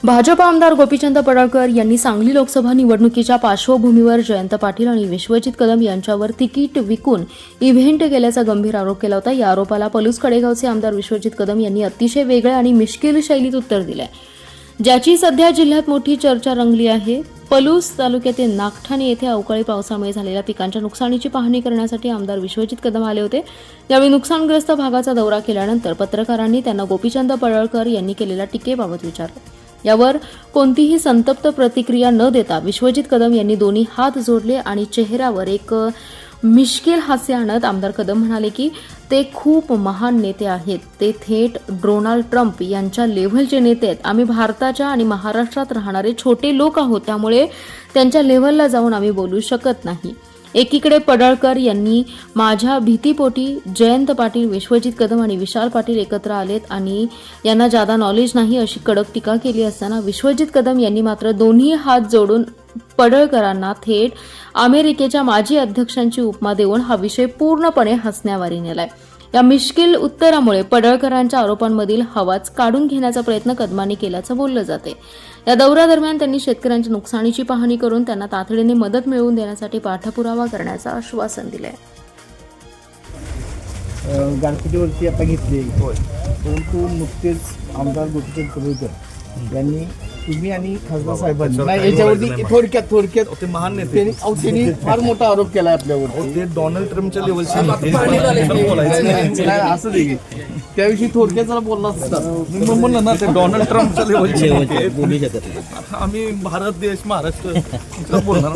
भाजप आमदार गोपीचंद पडळकर यांनी सांगली लोकसभा निवडणुकीच्या पार्श्वभूमीवर जयंत पाटील आणि विश्वजित कदम यांच्यावर तिकीट विकून इव्हेंट केल्याचा गंभीर आरोप केला होता। या आरोपाला पलूस कडेगावचे आमदार विश्वजित कदम यांनी अतिशय वेगळ्या आणि मिश्किल शैलीत उत्तर दिले, ज्याची सध्या जिल्ह्यात मोठी चर्चा रंगली आहे। पलूस तालुक्यातील नागठाणे येथे अवकाळी पावसामुळे झालेल्या पिकांच्या नुकसानीची पाहणी करण्यासाठी आमदार विश्वजित कदम आले होते। यावेळी नुकसानग्रस्त भागाचा दौरा केल्यानंतर पत्रकारांनी त्यांना गोपीचंद पडळकर यांनी केलेल्या टीकेबाबत विचारले। यावर कोणतीही संतप्त प्रतिक्रिया न देता विश्वजित कदम यांनी दोन्ही हात जोडले आणि चेहऱ्यावर एक मिश्किल हास्य आणत आमदार कदम म्हणाले की ते खूप महान नेते आहेत, ते थेट डोनाल्ड ट्रम्प यांच्या लेव्हलचे नेते आहेत। आम्ही भारताच्या आणि महाराष्ट्रात राहणारे छोटे लोक आहोत, त्यामुळे त्यांच्या लेव्हलला जाऊन आम्ही बोलू शकत नाही। एकीकडे पडळकर यांनी माझ्या भीतीपोटी जयंत पाटील, विश्वजित कदम आणि विशाल पाटील एकत्र आलेत आणि यांना जादा नॉलेज नाही अशी कडक टीका केली असताना विश्वजित कदम यांनी मात्र दोन्ही हात जोडून पडळकरांना थेट अमेरिकेच्या माजी अध्यक्षांची उपमा देऊन हा विषय पूर्णपणे हसण्यावारी नेलाय। या मिश्किल उत्तरामुळे पडळकरांच्या आरोपांमधील हवाच काढून घेण्याचा प्रयत्न कदमांनी केल्याचं बोललं जाते। या दौऱ्यादरम्यान त्यांनी शेतकऱ्यांच्या नुकसानीची पाहणी करून त्यांना तातडीने मदत मिळवून देण्यासाठी पाठपुरावा करण्याचं आश्वासन दिलंय। गारपिटीवरती आता घेतली, परंतु नुकतेच आमदार गोपीचंद पडळकर यांनी तुम्ही आणि खासदार साहेबांनी याच्यावरती थोडक्यात ते महान नेते त्यांनी फार मोठा आरोप केला आपल्यावर। ते डोनाल्ड ट्रम्पच्या लेवलचे असं देखील त्याविषयी थोडक्यात जरा बोलला असता। मी म्हणलं ना, ते डोनाल्ड ट्रम्पच्या लेवलचे आम्ही भारत देश महाराष्ट्र बोलणार